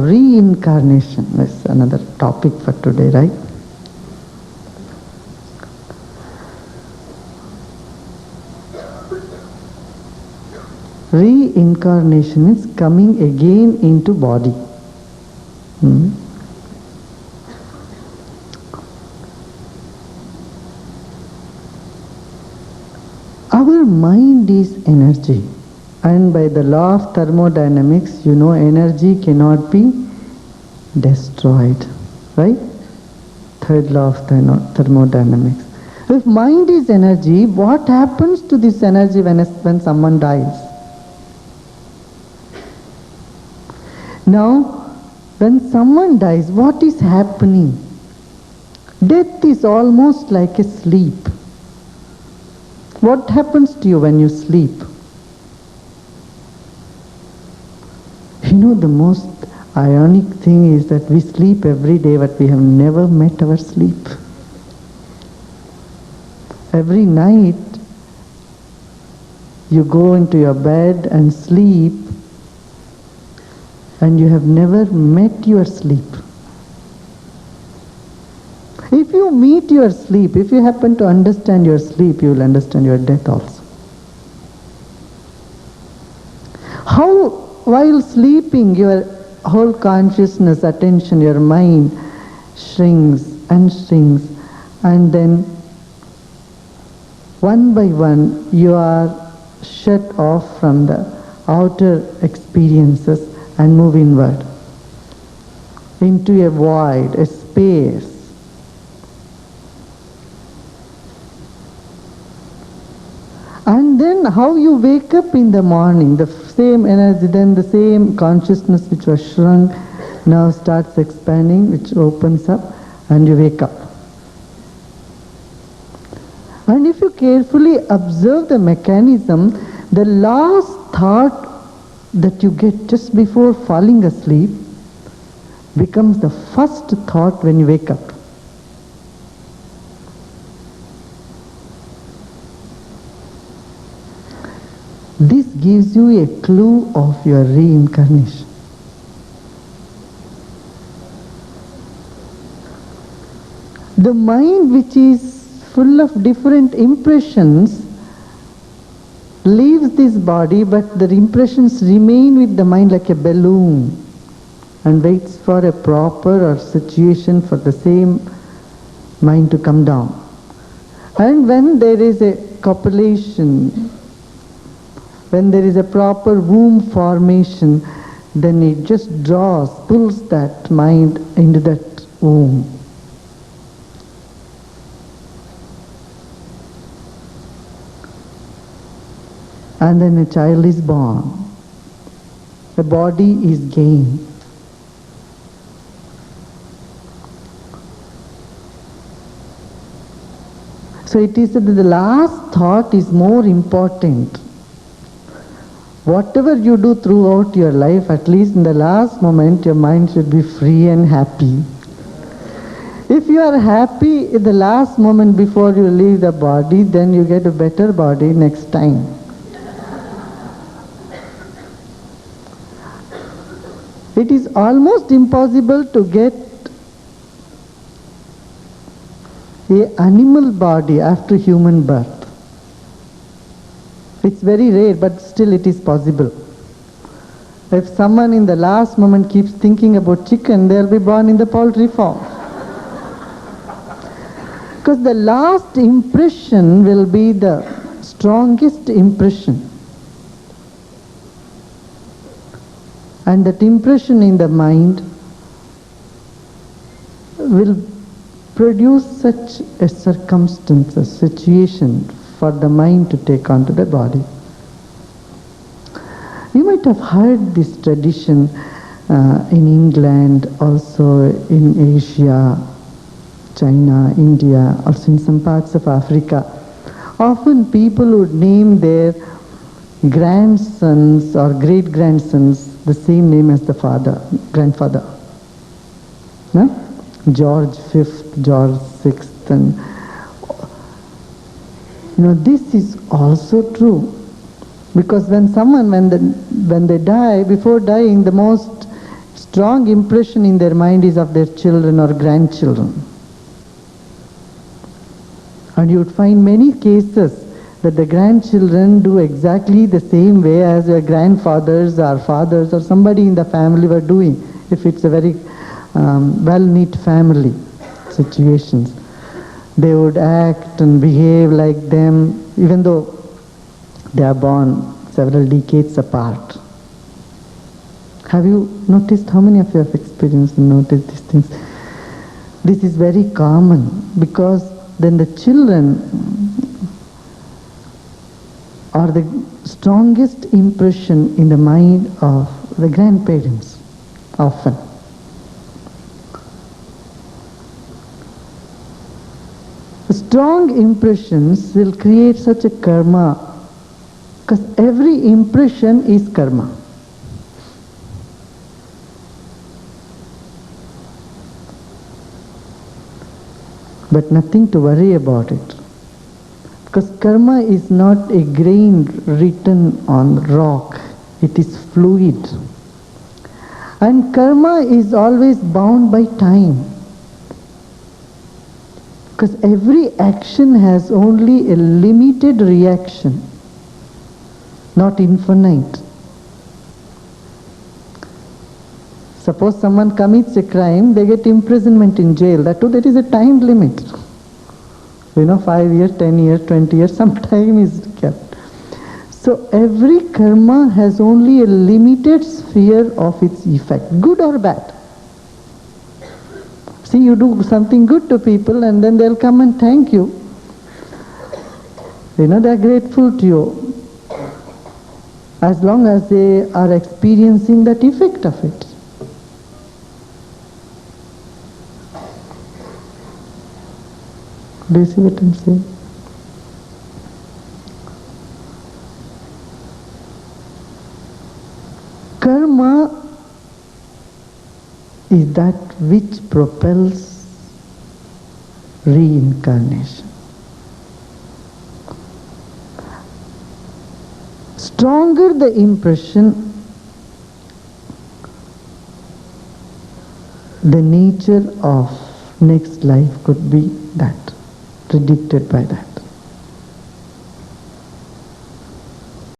reincarnation is another topic for today, right? Reincarnation means coming again into body. Our mind is energy, and by the law of thermodynamics, you know, energy cannot be destroyed, right? Third law of thermodynamics. If mind is energy, what happens to this energy when someone dies? Now, when someone dies, what is happening? Death is almost like a sleep. What happens to you when you sleep? You know, the most ironic thing is that we sleep every day, but we have never met our sleep. Every night, you go into your bed and sleep, and you have never met your sleep. If you meet your sleep, if you happen to understand your sleep, you will understand your death also. How, while sleeping, your whole consciousness, attention, your mind shrinks, and then one by one you are shut off from the outer experiences and move inward into a void, a space. And then how you wake up in the morning, the same energy, then the same consciousness which was shrunk now starts expanding, which opens up, and you wake up. And if you carefully observe the mechanism, the last thought that you get just before falling asleep becomes the first thought when you wake up. This gives you a clue of your reincarnation. The mind, which is full of different impressions, leaves this body, but the impressions remain with the mind like a balloon and waits for a proper or situation for the same mind to come down. And when there is a copulation, when there is a proper womb formation, then it just pulls that mind into that womb. And then a child is born. A body is gained. So it is that the last thought is more important. Whatever you do throughout your life, at least in the last moment, your mind should be free and happy. If you are happy in the last moment before you leave the body, then you get a better body next time. It is almost impossible to get an animal body after human birth. It's very rare, but still it is possible. If someone in the last moment keeps thinking about chicken, they'll be born in the poultry form. Because the last impression will be the strongest impression. And that impression in the mind will produce such a circumstance, a situation for the mind to take onto the body. You might have heard this tradition in England, also in Asia, China, India, also in some parts of Africa. Often people would name their grandsons or great-grandsons the same name as the grandfather. No? George V, George VI, and this is also true. Because when they die, before dying, the most strong impression in their mind is of their children or grandchildren. And you would find many cases that the grandchildren do exactly the same way as their grandfathers or fathers or somebody in the family were doing, if it's a very well-knit family situations. They would act and behave like them, even though they are born several decades apart. Have you noticed, how many of you have experienced and noticed these things? This is very common, because then the children are the strongest impression in the mind of the grandparents, often. Strong impressions will create such a karma, because every impression is karma. But nothing to worry about it, because karma is not a grain written on rock, it is fluid. And karma is always bound by time, because every action has only a limited reaction, not infinite. Suppose someone commits a crime, they get imprisonment in jail. That too, there is a time limit. 5 years, 10 years, 20 years, some time is kept. So every karma has only a limited sphere of its effect, good or bad. See, you do something good to people and then they'll come and thank you. They are grateful to you, as long as they are experiencing that effect of it. Do you see what I'm saying? Karma is that which propels reincarnation. Stronger the impression, the nature of next life could be that, predicted by that.